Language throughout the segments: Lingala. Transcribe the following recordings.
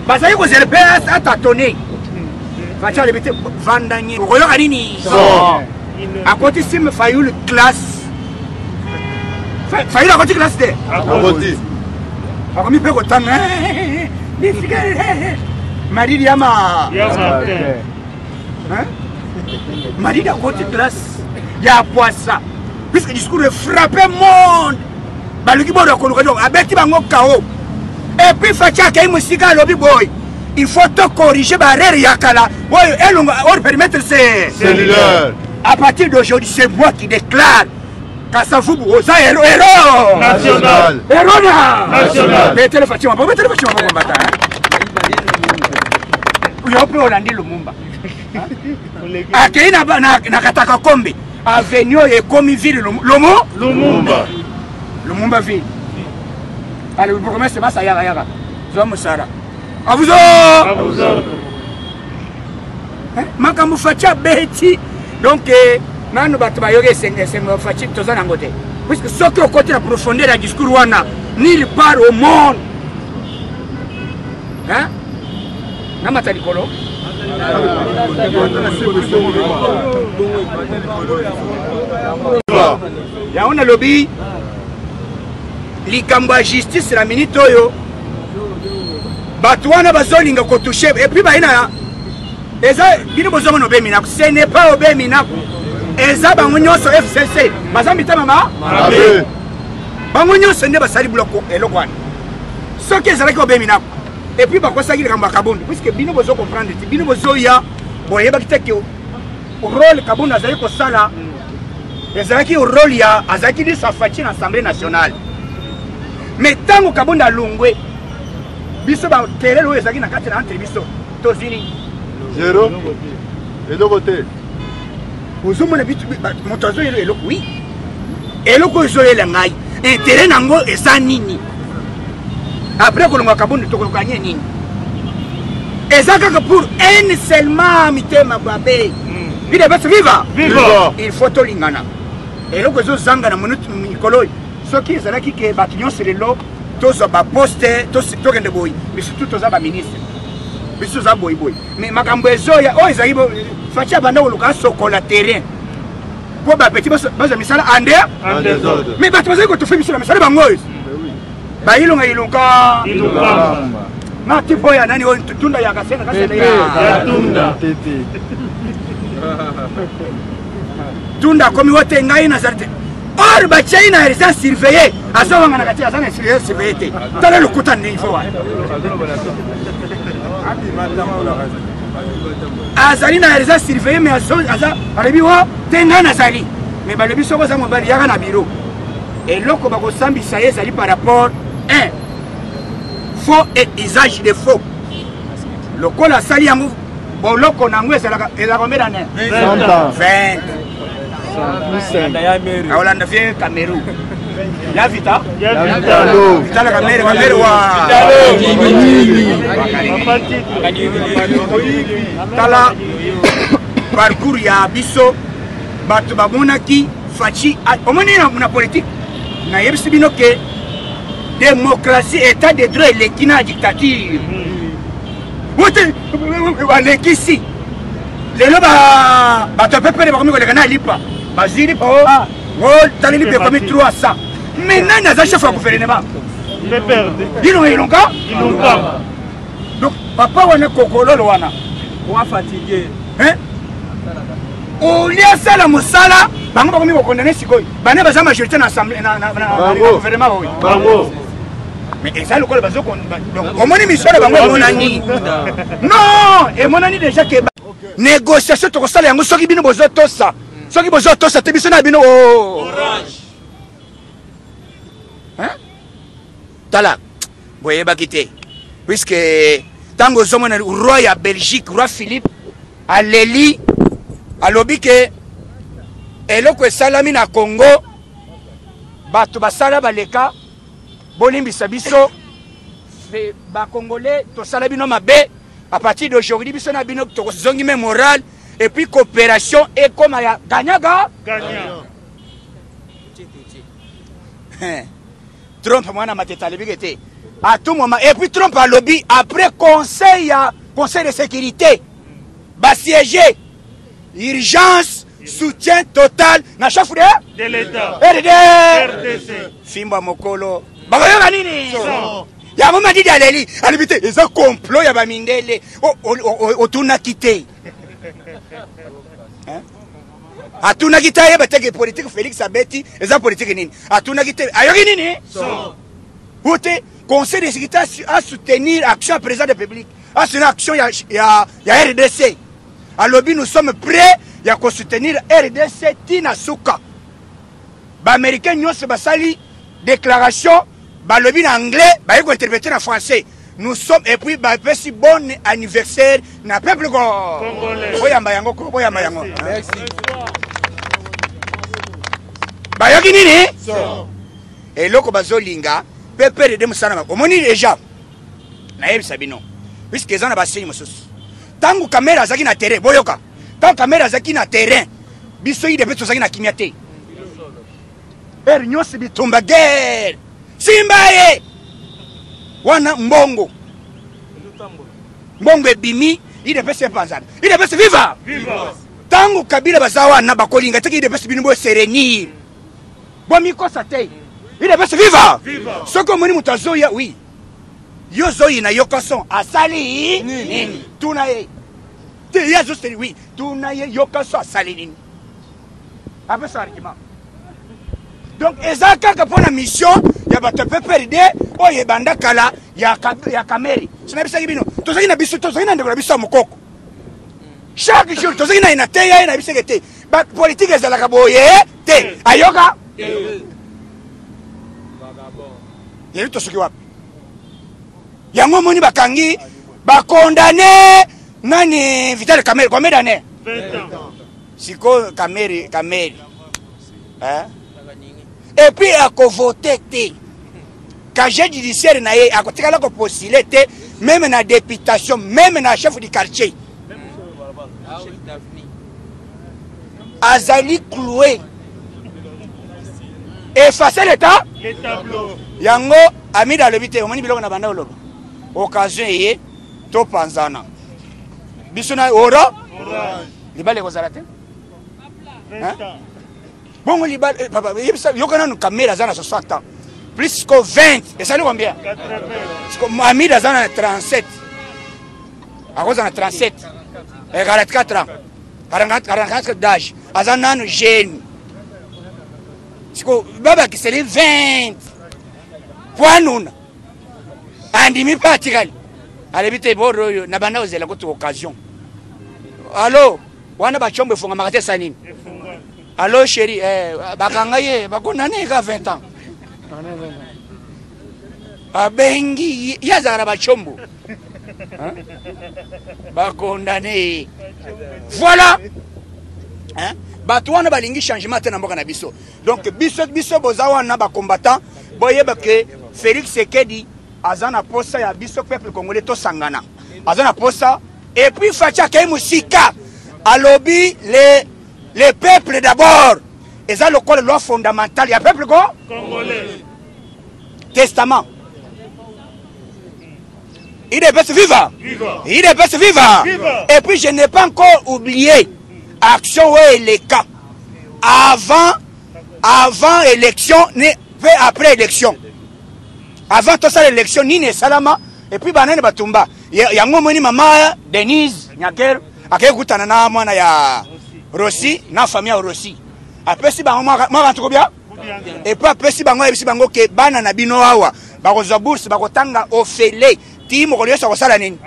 bazali kozela mpe atatone faci alobi te vandanye okoyoka nini akoti sim fayulu classe fayulu akoti classe te akomi mpe kotanga maridi yama maridi akoti classe ya poisa puisque discours de frapper monde baluki bodo akoluka donc abeti bango kao et puis faci akei musika alobi boy il faut te corriger barrière yakala boy elongo or permettre c'est cellulaire. À partir d'aujourd'hui c'est moi qui déclare Kasavubu oza héros national héros national mettez Faci maboko mbata uyo pe olandi Lumumba akei na kataka kombe avenue ekomi ville Lumumba ville. Allez, le premier c'est ça yaka. Zomo Sara. Abuzo. Makambu Faci beti. Donc nanu batu bayoge senga Faci tozana ngote. Puisque ce qui au côté la profondeur du discours wana ni part au monde. Hein? Namata likolo. Ya on a lobby likambo ya justice la minute oyo batu wana bazolinga kotouche et puis baina eza bino bozongo no bemina ce n'est pas au bemina eza bango nyonso FCC bazambi ta mama bango nyonso nde basali bloko eloko wana soki ezalaki au bemina et puis bakosaki likambo ya Kabondo puisque bino bozo comprendre ti bino bozoya boyebaki te ke rôle Kabondo azali kosala ezalaki rôle ya azalaki di sa Faci na Assemblée nationale. Mais tant que Kabondo alongwe biso ba kelelo ezaki na kati na entre biso tozini zéro eloko te ozomona bitu moto azoyelo eloko oui eloko ezoyela ngai intérêt nango eza nini après kolongwa Kabondo tokolokanye nini eza kaka pour un seulement mitema babe vide basi viva il faut tolingana eloko ezozanga na minutu mikolo soki ezalaki ke bato nyonso lelo tozwa baposte tokende boyi biso tu toza baministre biso toza boyiboyi mais makambo ezoya oyo ezali Faci abanda koluka asokola terrain po bapeti bazwa misala ande mais bato bazali kotofe biso na misala bango oyo bayilonga na tipo ya nani oyo tunda ya kasena ya tunda komi wote ngai na zarte or ba China resa surveiller azowanga na kati azana surveiller te tala lokuta niveau wa azali na resa surveiller mais aza alebi wa tenga na zali mais balebi soko za mobali yaka na bureau et loko ba kosambisa ezali par rapport un faux et usage de faux lokola sali yango boloko nango ezala combien d'années 20 Aolanda vient Cameroun. Ya vita la Cameroun wa tala parcours ya biso batu bamonaki Faci omoni na politique na yebisi bino ke démocratie état de droit eleki na dictature wote balekisi lelo bato pepele bakomi koleka na lipa bazili po tali lipa ekomi 300 mais nani aza chef ya gouvernement bino ilonga donc papa wana kokololo wana fatigué olia asala mosala bango bakomi kokondane sikoyo bane baza majorité na gouvernement oyo mais eza lokola bazokondana donc omoni misolo bango emonani non emonani déjà ke négociation tokosala yango soki bino bozotosa soki bozotosa te biso na bino orange tala boyebaki te puisque ntango ozomona roi ya Belgique roi Philippe aleli alobi ke eloko esalami na Congo bato basala baleka bolimbisa biso bakongolais tosala bino mabe. À partir d'aujourd'hui, biso na bino tozongi me moral et puis coopération et comme ya gagnant. Trump mwana mateta lebigete à tout moment. Et puis Trump a lobby après conseil de sécurité. Siéger. Urgence, soutien total. Na chef de l'État. RDC. Fimba Mokolo. Bagoyoga nini? Ya mama didi aleli. Alibite. Ils ont complot ya bamindele. Otuna kite. Atuna kite ya bateke politique Félix Abeti. Ils ont politique nini? Atuna kite. Ayogi nini? Ote. Conseil de sécurité à soutenir l'action président de la République. À soutenir l'action il y a RDC. À lobby, nous sommes prêts à soutenir RDC Tina Souka. Les Américains ont fait déclaration, le lobby en anglais, ils ont interprété en français. Nous sommes, et puis, si bon anniversaire, n'a peuple congolais. Merci. Et là, bazolinga, peuple de Moussana, au moni déjà, naïb Sabino, puisque ils ont abassé une sauce. Tant que caméra zaki na terrain, boyoka. Tant que caméra zaki na terrain, biso yi de beto zaki na kimiate. Nyos bitumba guerre. Simbaye. Wana mbongo. Mbongo ebimi, yi de pese panzana. Yi de pese viva. Viva. Tangu kabila bazawa na bakolinga teki yi de pese binbo serenir. Bo mikosa te. Yi de pese viva. Viva. Soko moni mutazoya, oui. Yo zoyi na yokason asali nini tuna ye te ya zo seri oui tuna ye yokason asali nini après ça argument donc ezaka ka pona mission ya bato PPRD oye banda kala ya kameri sina bisa kibino tozaki na biso tozaki na ndeko na biso mukoko chaque jour tozaki na ina te ya na bisa kete ba politique ezalaka boye te ayoka yeli tosoki wapi yango moni bakangi bakondane nani Vital Kamerhe combien d'années 20 ans siko Kamerhe hein et puis à voter te casier judiciaire na ye akotikala ko postuler te même na députation même na chef du quartier azali cloué effacer l'état les tableaux yango ami dans le vite omoni biloko na banda oloba occasion ye to panzana bisona ora libale ko zarate bon libale papa yokana no caméra zana 60 ans plus que 20 et ça lui combien 80 ami dans zana 37 à cause de 37 et 44 ans 44 d'âge azana no jeune siko baba qui c'est 20 point nuna andimi pratical alebite boro yo na bana ozela ko occasion allo wana ba chombe funga makate sanini allo chérie bakanga ye bakonane ka 20 ans abengi yazara ba chombo bakondane voilà hein bato wana balingi changement te na mboka na biso donc biso bozawa na ba combattant boyeba ke Félix Sekedi azana posa ya biso peuple congolais to sangana azana posa et puis facha kay musika alobi les peuples d'abord et ça le code loi fondamentale ya peuple congolais testament il est best vivant il est best vivant et puis je n'ai pas encore oublié action ouais les cas avant élection et après élection avant tout ça l'élection nini salama et puis banane batumba yango moni mama Denise Nyaker akekutana na mwana ya Rossi na famille ya Rossi apesi bango mwa ntuko bia et puis apesi bango ebisi bango ke bana na bino awa bakozwa bourse bakotanga ofele ti moko lyosa kosala nini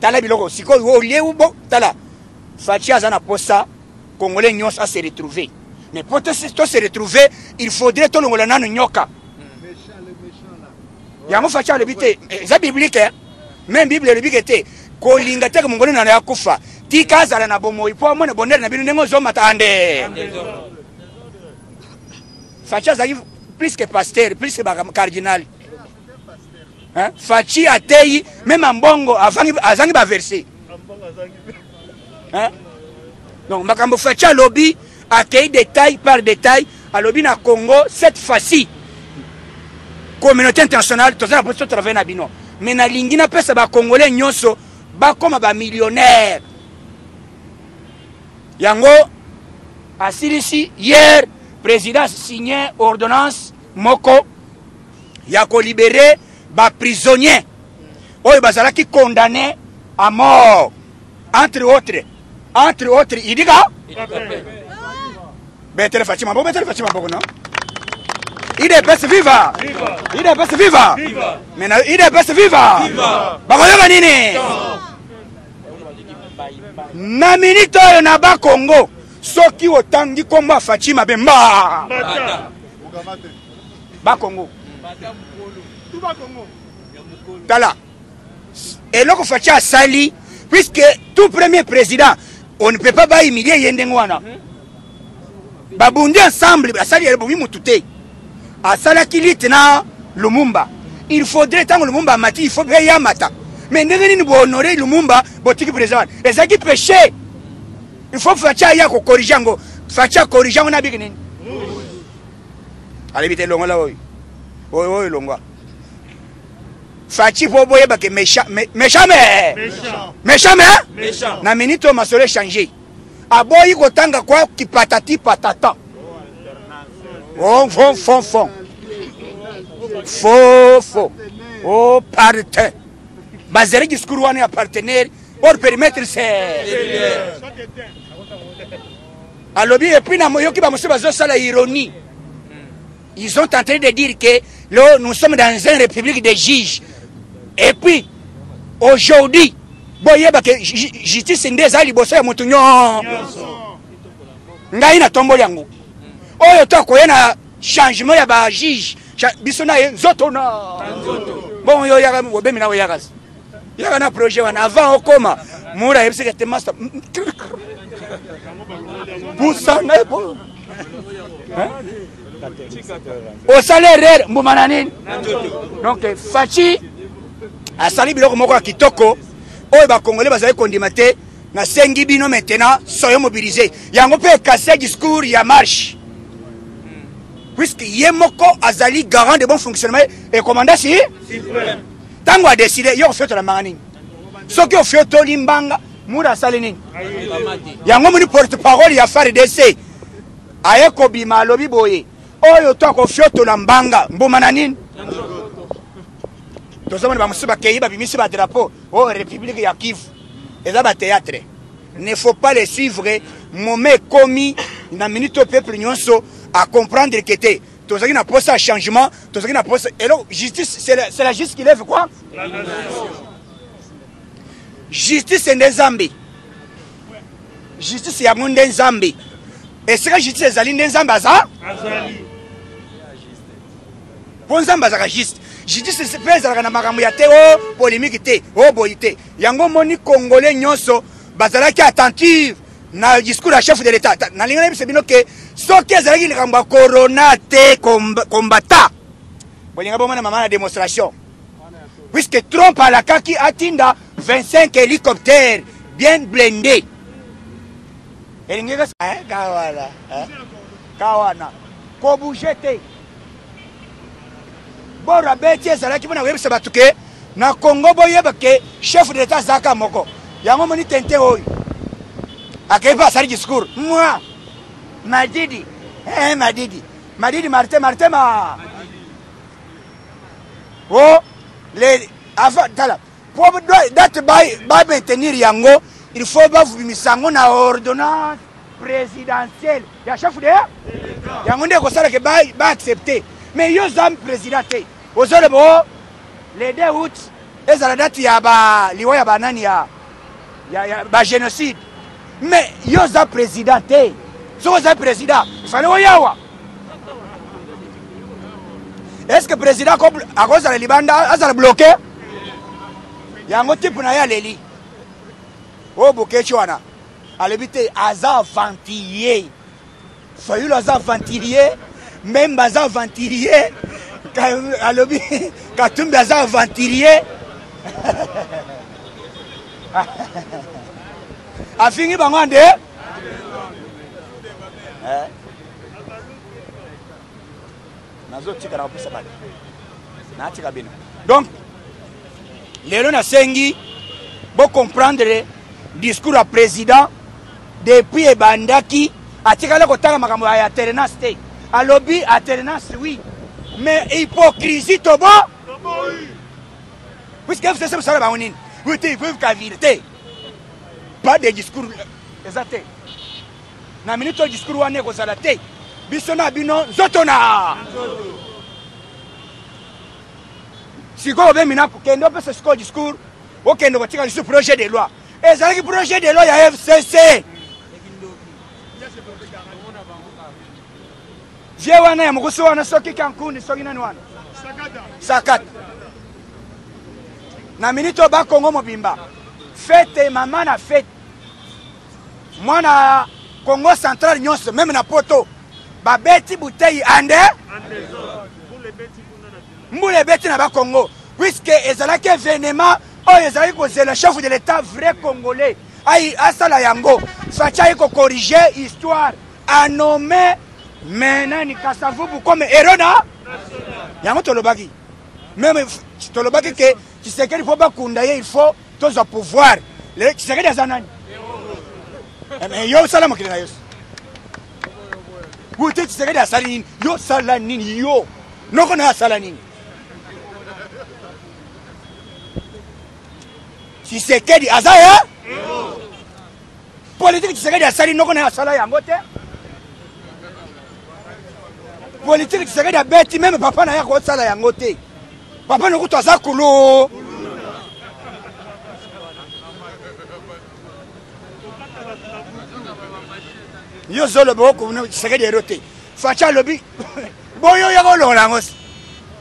tala biloko siko olie ubo tala Fachi azana posa congolais nyos à se retrouver mais pour se retrouver il faudrait tout le monde na nyoka yango Fachi le bité ça biblique même bible le bité ko linga te mongoni na yakufa tika zala na bomo ipo mona bonere na bino nengo zo matande Fachi azali plus que pasteur plus que cardinal hein Fachi atei même mbongo azangi ba verser hein donc makambo Fachi lobby accueil détail par détail à lobby na Congo cette fois-ci communauté internationale tozala position travailler na bino mais na lingi na pesa ba congolais nyonso ba koma ba millionnaire yango asilisi hier président signé ordonnance moko ya ko libérer ba prisonnier oyo bazalaki condamné à mort entre autres idiga betere Fatima Mboko non IDPS viva IDPS viva mena IDPS viva bakoyoka nini na minute oyo na ba Congo soki otangi komba Fatima Bemba ba Congo tala eloko Facha sali puisque tout premier président on ne peut pas humilier yendengwana babundi ensemble asali elbomi mutute asala kilite na Lumumba il faudrait tant Lumumba mati il faut payer mata mais ndenge ni bo honorer Lumumba botiki président ezaki péché il faut Facha ya ko corriger ngo Facha corriger ngo na bigi nini alibite longo la oy longo Fachi po boye ba ke méchant na minute ma sole changer aboyi kotanga kwa kipatati patata fond faux oh partenaire bazere discours wana ya partenaire pour permettre c'est alobi et puis na moyoki ba musiba zo sala ironie ils ont tenté de dire que là, nous sommes dans une république de juges et puis aujourd'hui boye ba ke justice ndeza liboso ya mutu ngai na tombo yango oyo to ko yana changement ya ba juge biso na nzoto na bon yo ya be mina ya gas ya na projet wana avant okoma mura yebise ke master pour ça na bon au salaire mbumana nini donc Fachi asali biloko moko ya kitoko oyo ba congolais bazali kondima te na sengi bino maintenant soyo mobilisé yango pe casser discours ya marche puisque yemoko azali garant de bon fonctionnement et commandant si tango a décidé yo fait la mangani soki o fait to limbanga mura sali nini yango moni porte parole ya FARDC aye ko bima lobi boye oyo to ko fait to lambanga mbumana nini tozomona ba musiba keyi ba bimisi ba drapeau o république ya Kivu eza ba théâtre ne faut pas les suivre moment commis na minute au peuple nyonso à comprendre que té tozaki na posa changement tozaki na posa et donc justice c'est la justice qui lève quoi la nation justice c'est nzambe justice ya monde nzambe et c'est la justice ezali nzambe azali bon nzambe azaka juste justice c'est pesa na makambo ya te o polémique te o boyité yango moni congolais nyonso bazalaki attentive na discours à chef de l'état na linga na bino ke soki ezalaki likambo corona te combattant bolinga bomona mama na démonstration puisque Trump alakaki atinda 25 hélicoptères bien blindés elingeka kawana ko bouger te bora beti ezalaki bona webisa batuke na Congo boyeba ke chef de l'état zaka moko yango moni tente oyo akaiba asali discours moi Madidi Martin oh les avant tala pour date ba maintenir yango il faut ba vous misango na ordonnance présidentielle ya chef de yango ndeko sala ke ba accepter mais yo zam président te ozole bo le 2 août ezala date ya ba liwa ya banani ya ba génocide mais yo za président te so za président il fallait oyawa est-ce que président a cause de libanda azala bloqué yango type na ya leli o bokechi wana alebite aza ventilier soyulo aza ventilier même baza ventilier alobi Katumbi aza ventilier afingi bango nde nazo tika na opesa bale Donc, lelo na sengi, bon comprendre le discours à président depuis Ebandaki, a tiré kotanga makambo ya alternance te. A lobby alternance oui, mais hypocrisie to bon. Puisque vous savez ça va onine. Vous êtes vérité. Pas de discours exact. Na minute discours wane ko sala te. Bisona bino zotona. Si vous avez un discours, vous avez un projet de loi. Et c'est un projet de loi, il y a FCC. Je Sakat. Na minute ba Congo mobimba. Fête maman na fête. Moi na Congo central nyonso même na poto. Ba beti bouteille ande. Moule beti na ba Congo. Puisque ezalaki événement oh ezalaki c'est le chef de l'état vrai congolais. Aïe asala yango. Facha ko corriger histoire a nommé maintenant ni Kasavubu comme héros na yango tolobaki. Même tolobaki que tu sais qu'il faut pas kundaye il faut tous au pouvoir. Le tu sais que des anani. Mais yo sala makina yo. Vous tu sais que des salini yo sala nini yo. Noko na sala nini. Si c'est que des azaya politique tu sais que des salini noko na sala yango te. Politique tu sais que des bêti même papa na ya ko sala yango te. Papa nous coûte ça coulo. Yo zolo boko nous c'est que des rotés. Facha lobby. Boyo ya ko longa ngos.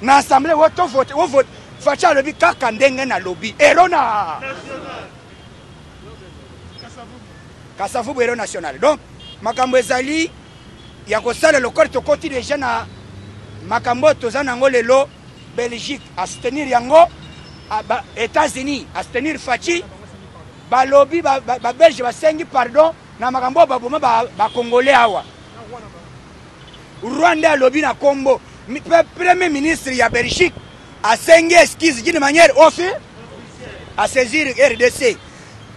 Na assemblée woto vote, wo vote. Facha lobby kaka ndenge na lobby. Erona. Kasavubu Ero national. Donc makambo ezali ya ko sala le corps to koti déjà na makambo tozana ngolelo Belgique à soutenir yango, États-Unis à soutenir Fachi, Balobi, Belge va sengi pardon, na makambo baboma ba Congolais awa. Rwanda lobby na Congo, premier ministre ya Belgique a sengi excuse d'une manière officielle à saisir RDC.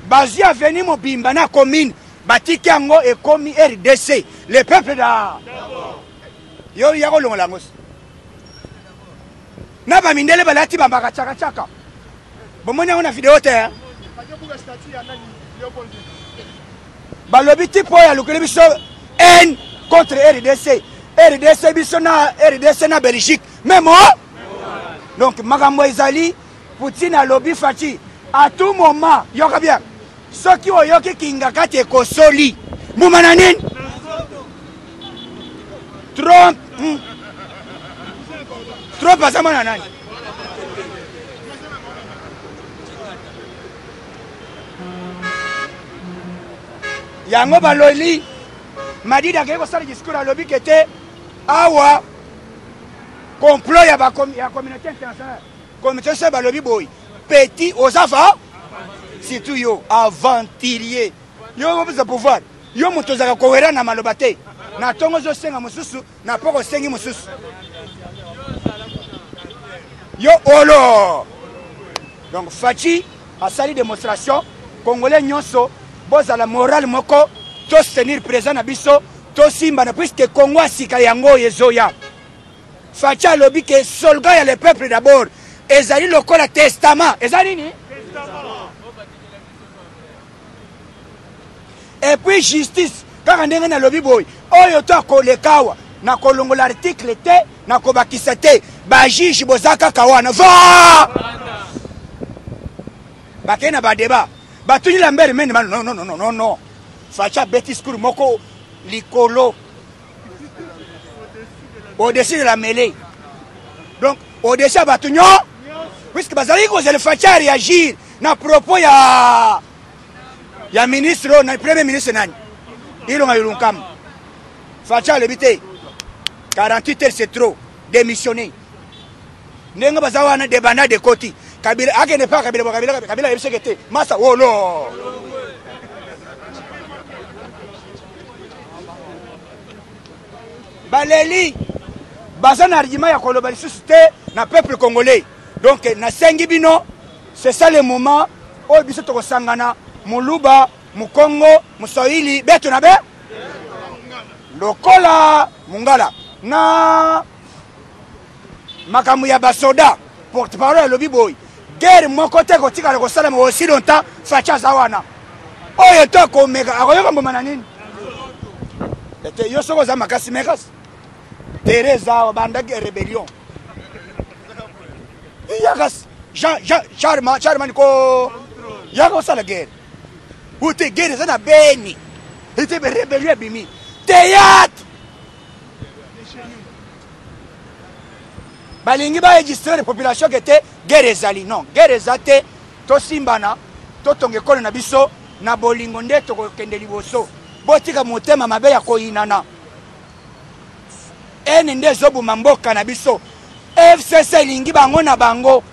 Bazi a venu mobimba na commune, batiki yango et commis RDC, le peuple da. Yo yako longolangos. Na ba mindele balati bambaka chaka chaka. Bomoni ona vidéo te. Balobi tipo ya lukele biso N contre RDC. RDC biso na RDC na Belgique. Même donc makambo ezali Poutine a lobby Fachi à tout moment yoka bien. Soki oyoki kinga kati ekosoli. Mumana nini? Trump Trop à sama nani. Yango baloli Madida ke ko sala discours à lobby qui était awa complot ya ba communauté internationale. Communauté se balobi boy. Petit osafa surtout yo aventurier. Yo mo besoin pouvoir. Yo moto zaka kowera na malobate. Na tongo zo senga mususu na poko sengi mususu. Yo olo. Donc Fachi a sali démonstration congolais nyonso boza la morale moko to tenir présent na biso to simba na puisque Congo asika yango yezoya. Fachi lobi que solga ya le peuple d'abord ezali lokola testament ezali ni testament. Et puis justice kaka ndenge na lobi boy oyo to kolekawa na kolongola article te na kobakisa te ba juge bozaka kawana va bakena ba débat batuni la mbere mene non Facha beti discours moko likolo au-dessus de la mêlée. Donc au-dessus batunyo puisque bazali ko le Facha réagir na propos ya ministre na premier ministre nani ilonga yulunkam Facha le bité 48 heures c'est trop démissionner nenga bazawa na debana de koti Kabila akene pa Kabila yebsekete masa wolo baleli baza na argument ya koloba lisusu te na peuple congolais. Donc na sengi bino, c'est ça le moment oyo biso tokosangana muluba, mukongo, muswahili, beto na be lokola mungala na makambo ya basoda porte-parole ya lobi boy guerre moko te kotikala kosalama aussi longtemps facha zawana oyo to komeka akoyoka mboma na nini ete yo soko za makasi mekas Teresa bandaki rébellion yakas charman ko yako sala guerre ute guerre zana beni ete be rébellion bimi théâtre balingi ba registre la population qui était guerre ezali non guerre ezate to simbana to tonge kolo na biso na bolingo nde to kende liboso botika motema mabe ya koinana ene nde zobu mamboka na biso FCC lingi bango na bango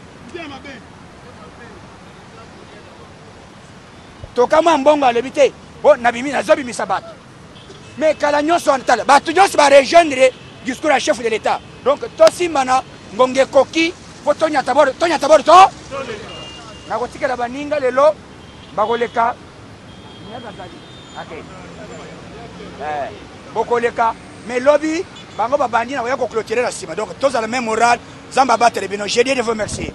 to kama mbongo alebite o na bimi na zobi misabatu mais kala nyonso antala batu nyonso ba rejoindre discours à chef de l'état donc to simbana ngonge koki po tonya taboro to na kotikela baninga lelo bakoleka nyaka zali okay bokoleka mais lobby bango babandi na koya ko clôturer la sima donc tous à la même morale zamba battre bino j'ai dit de vous remercier.